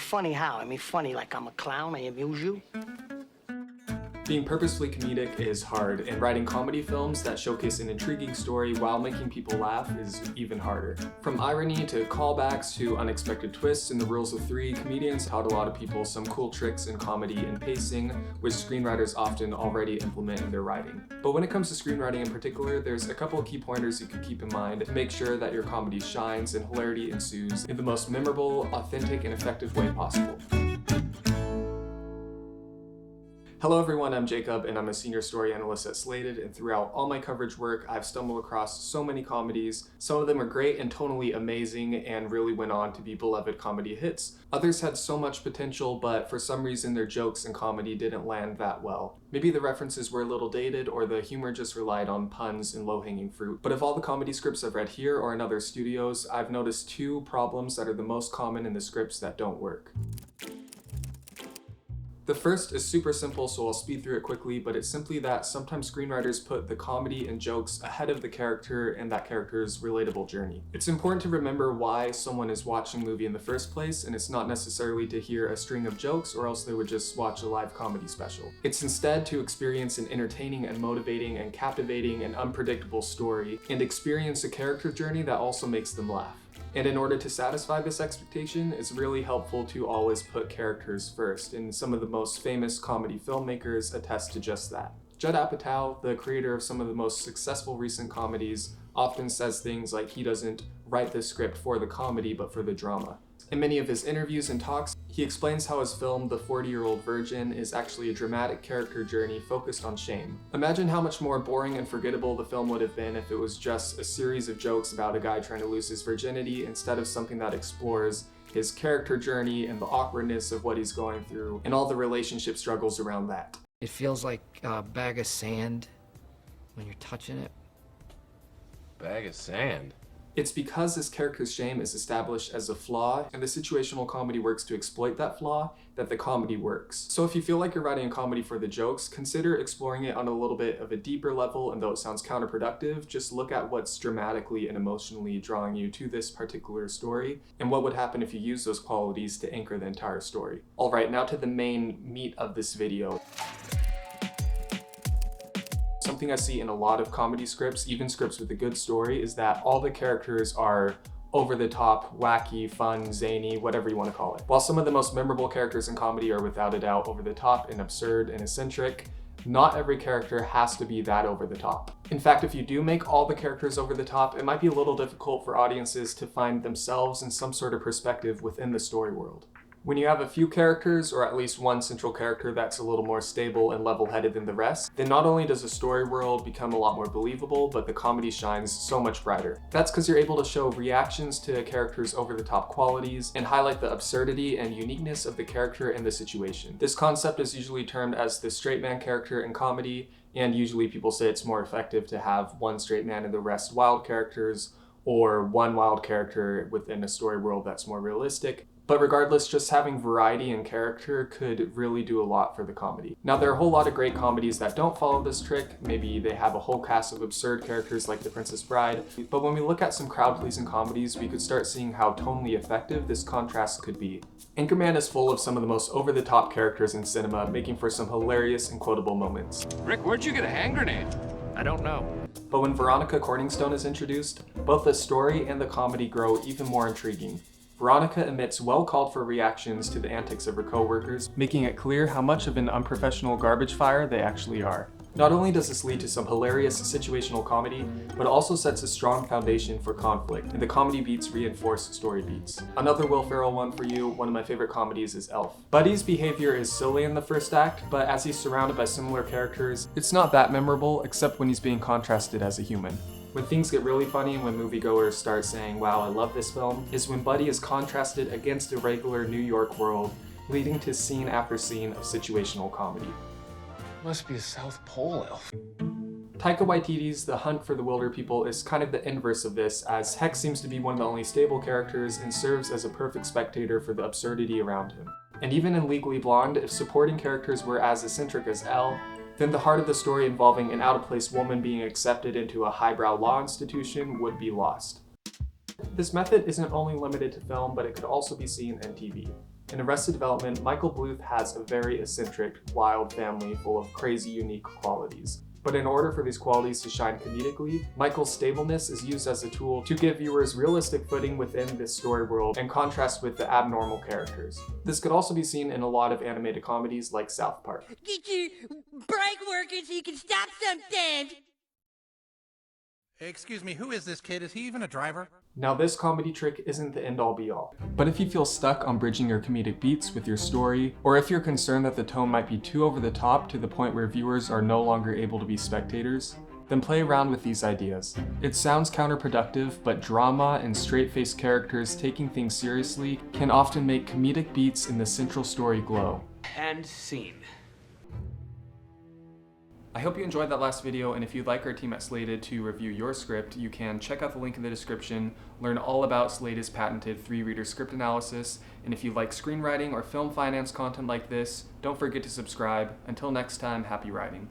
funny how? I mean, funny like I'm a clown, I amuse you? Being purposefully comedic is hard, and writing comedy films that showcase an intriguing story while making people laugh is even harder. From irony to callbacks to unexpected twists in the rules of three, comedians taught a lot of people some cool tricks in comedy and pacing, which screenwriters often already implement in their writing. But when it comes to screenwriting in particular, there's a couple of key pointers you could keep in mind to make sure that your comedy shines and hilarity ensues in the most memorable, authentic, and effective way possible. Hello everyone, I'm Jacob and I'm a senior story analyst at Slated, and throughout all my coverage work I've stumbled across so many comedies. Some of them are great and tonally amazing and really went on to be beloved comedy hits. Others had so much potential, but for some reason their jokes and comedy didn't land that well. Maybe the references were a little dated or the humor just relied on puns and low-hanging fruit. But of all the comedy scripts I've read here or in other studios, I've noticed two problems that are the most common in the scripts that don't work. The first is super simple, so I'll speed through it quickly, but it's simply that sometimes screenwriters put the comedy and jokes ahead of the character and that character's relatable journey. It's important to remember why someone is watching a movie in the first place, and it's not necessarily to hear a string of jokes or else they would just watch a live comedy special. It's instead to experience an entertaining and motivating and captivating and unpredictable story, and experience a character journey that also makes them laugh. And in order to satisfy this expectation, it's really helpful to always put characters first, and some of the most famous comedy filmmakers attest to just that. Judd Apatow, the creator of some of the most successful recent comedies, often says things like he doesn't write the script for the comedy but for the drama. In many of his interviews and talks, he explains how his film, The 40-Year-Old Virgin, is actually a dramatic character journey focused on shame. Imagine how much more boring and forgettable the film would have been if it was just a series of jokes about a guy trying to lose his virginity instead of something that explores his character journey and the awkwardness of what he's going through and all the relationship struggles around that. It feels like a bag of sand when you're touching it. Bag of sand? It's because this character's shame is established as a flaw, and the situational comedy works to exploit that flaw, that the comedy works. So if you feel like you're writing a comedy for the jokes, consider exploring it on a little bit of a deeper level, and though it sounds counterproductive, just look at what's dramatically and emotionally drawing you to this particular story, and what would happen if you use those qualities to anchor the entire story. Alright, now to the main meat of this video. Something I see in a lot of comedy scripts, even scripts with a good story, is that all the characters are over the top, wacky, fun, zany, whatever you want to call it. While some of the most memorable characters in comedy are without a doubt over the top and absurd and eccentric, not every character has to be that over the top. In fact, if you do make all the characters over the top, it might be a little difficult for audiences to find themselves in some sort of perspective within the story world. When you have a few characters, or at least one central character that's a little more stable and level-headed than the rest, then not only does the story world become a lot more believable, but the comedy shines so much brighter. That's because you're able to show reactions to a character's over-the-top qualities and highlight the absurdity and uniqueness of the character and the situation. This concept is usually termed as the straight man character in comedy, and usually people say it's more effective to have one straight man and the rest wild characters, or one wild character within a story world that's more realistic. But regardless, just having variety in character could really do a lot for the comedy. Now, there are a whole lot of great comedies that don't follow this trick. Maybe they have a whole cast of absurd characters like The Princess Bride. But when we look at some crowd-pleasing comedies, we could start seeing how tonally effective this contrast could be. Anchorman is full of some of the most over-the-top characters in cinema, making for some hilarious and quotable moments. Rick, where'd you get a hand grenade? I don't know. But when Veronica Corningstone is introduced, both the story and the comedy grow even more intriguing. Veronica emits well-called-for reactions to the antics of her co-workers, making it clear how much of an unprofessional garbage fire they actually are. Not only does this lead to some hilarious situational comedy, but it also sets a strong foundation for conflict, and the comedy beats reinforce story beats. Another Will Ferrell one for you, one of my favorite comedies, is Elf. Buddy's behavior is silly in the first act, but as he's surrounded by similar characters, it's not that memorable, except when he's being contrasted as a human. When things get really funny and when moviegoers start saying, wow, I love this film, is when Buddy is contrasted against a regular New York world, leading to scene after scene of situational comedy. Must be a South Pole elf. Taika Waititi's The Hunt for the Wilder People is kind of the inverse of this, as Hex seems to be one of the only stable characters and serves as a perfect spectator for the absurdity around him. And even in Legally Blonde, if supporting characters were as eccentric as Elle, then the heart of the story involving an out-of-place woman being accepted into a highbrow law institution would be lost. This method isn't only limited to film, but it could also be seen in TV. In Arrested Development, Michael Bluth has a very eccentric, wild family full of crazy, unique qualities. But in order for these qualities to shine comedically, Michael's stableness is used as a tool to give viewers realistic footing within this story world and contrast with the abnormal characters. This could also be seen in a lot of animated comedies like South Park. Get your brake working so you can stop something. Excuse me, who is this kid? Is he even a driver? Now this comedy trick isn't the end all be all, but if you feel stuck on bridging your comedic beats with your story, or if you're concerned that the tone might be too over the top to the point where viewers are no longer able to be spectators, then play around with these ideas. It sounds counterproductive, but drama and straight-faced characters taking things seriously can often make comedic beats in the central story glow. And scene. I hope you enjoyed that last video, and if you'd like our team at Slated to review your script, you can check out the link in the description, learn all about Slated's patented 3-reader script analysis, and if you like screenwriting or film finance content like this, don't forget to subscribe. Until next time, happy writing.